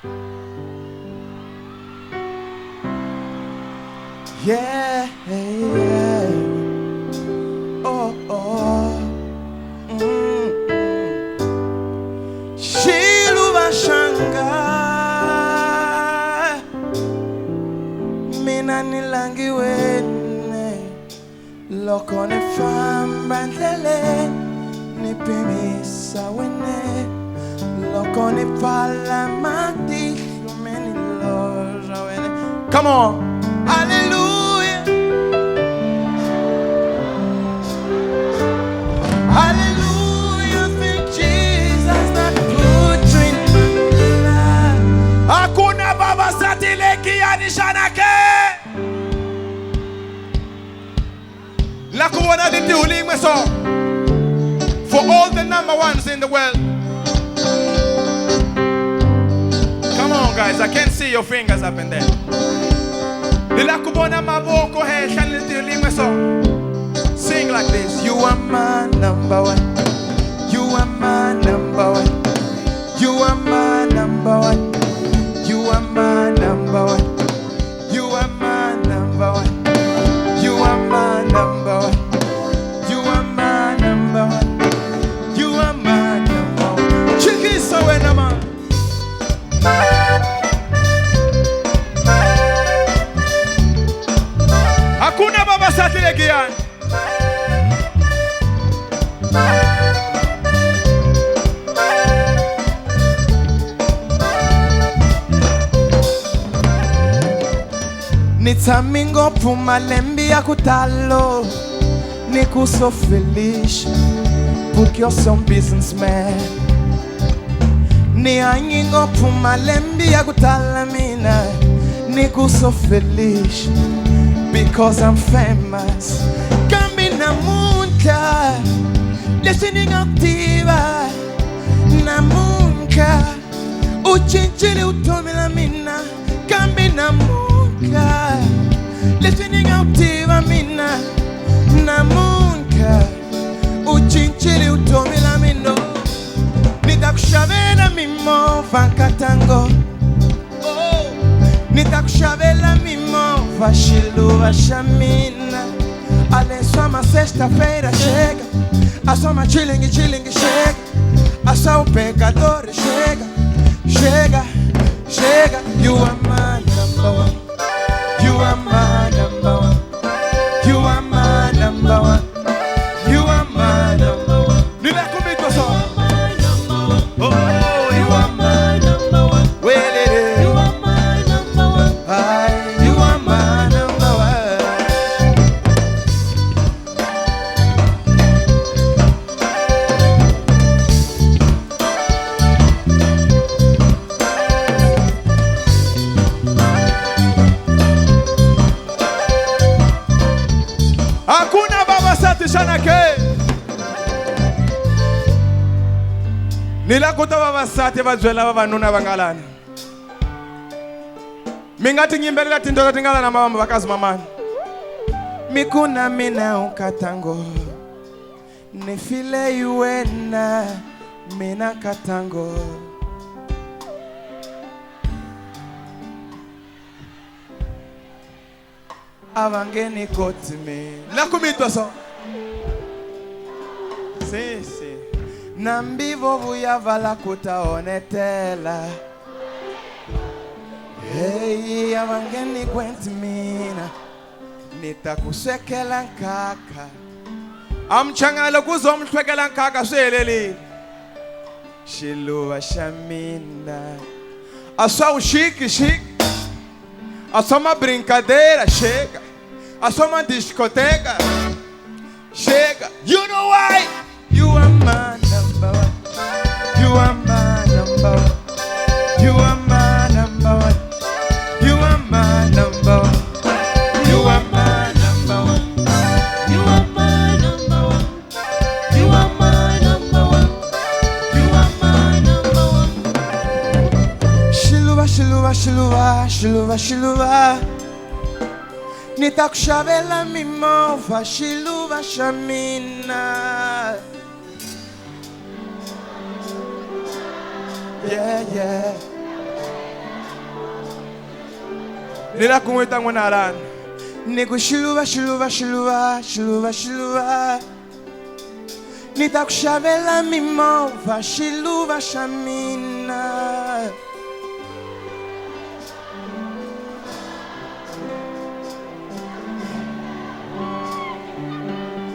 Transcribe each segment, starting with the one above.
Yeah, yeah. Oh, oh. Shiluva shanga mina nilangi wene lokone famba ndlele nipimisa wene lokone pala mati lumeni loja wene. Come on. Hallelujah. Hallelujah. Thank Jesus that put you in my life. Hakuna baba satile Giyani shanake. La kuona diti ulimwe so. For all the number ones in the world. Come on guys, I can't see your fingers up in there. Sing like this. You are my number one. You are my number one. You are my number one. You are my number one. You are my number one. You are my number one. You are my number one. You are my number one. Chiki sawe nama. Hakuna baba satile Giyani. Nitamingo puma lembi ya kutalo. Niku so feliz porque eu sou businessman. Ni anyingo puma lembi ya kutala mina. Niku so feliz because I'm famous. Cammina munca, listening activa, na munca. Uchinchili utomila mina. Cammina munca, listening activa mina. Na munca, uchinchili utomila mino. Nitakushavena mimo vankatango. Nitakushavela mimo vachiluva chamina. Ale só uma sexta-feira chega. A só uma chilling chega. A só pecador chega. Chega, chega. You are my number one. You are my number one. You are my number one. You are my number one. Nila comigo só. Oh, you are my number one. You are my number one. You are my number one. Hakuna baba sati shanake. Nilakuta baba sati bajwela baba nuna bangalana. Mingati ngimbelela tindoto tingala na mama bakazi mamani. Mikuna mina ukatango. Nifile yuena mina katango. Avangeni kotime. La kumito so. Si, si. Nambivo vuya vala kuta onetela. Hey, avangeni kwentimina. Nitakusekela nkaka. Amchangalo kuzomhlwekela nkaka sweleli. Shiluva shamina. Asa ushiki shiki. Asa uma brincadeira chega. Asa uma discoteca chega. You know why? You are my number one. You are my number one. You are my number one. You are my number one. You are my number one. You are my number one. You are my number one. You are my number one. Shiluva, shiluva, shiluva, shiluva, shiluva. Nitakushavela mimova, shiluva shamina. Yeah, yeah. Nila kumwita mwanaran. Niku shiluva, shiluva, shiluva, shiluva, shiluva. Nitakushavela mimova, shiluva, shamina.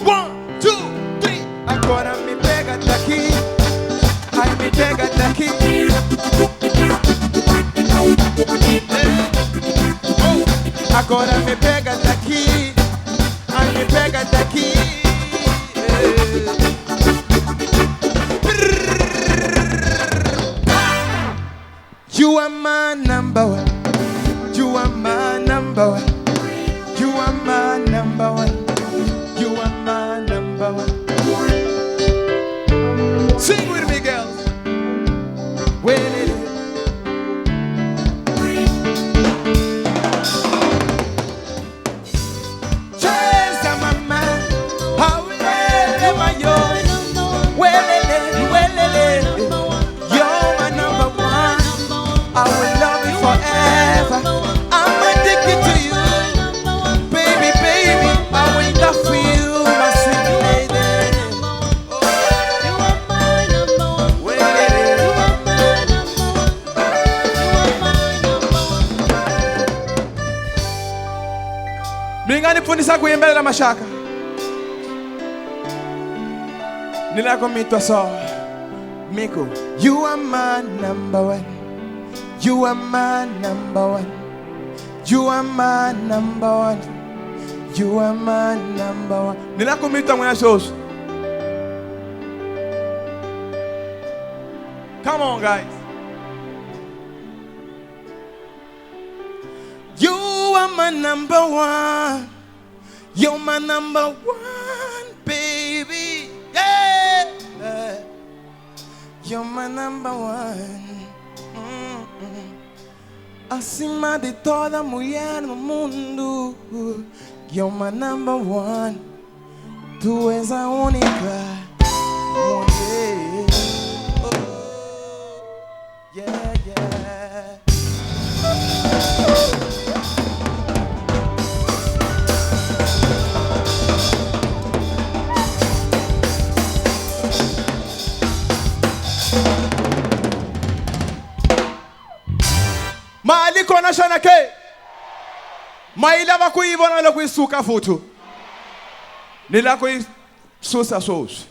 One, two, three. Agora me pega daqui. Ai, me pega daqui. Agora me pega daqui. Ai, me pega daqui. You are my number one. You are my number one. You are my number one. You are my number one. Sing with me, girls. When it is. Nifundisha kuimbelela mashaka. Nilako mitwa so. Miko. You are my number one. You are my number one. You are my number one. You are my number one. Nilako mitwa mwana shows. Come on, guys. You are my number one. You're my number one, baby. Yeah. You're my number one. Acima de toda mulher no mundo. You're my number one. Tu és a única mulher. Oh, yeah, yeah. Maliko na shanake. Maila bakuibona lo kuisuka futu. Nila kuisusa sauce.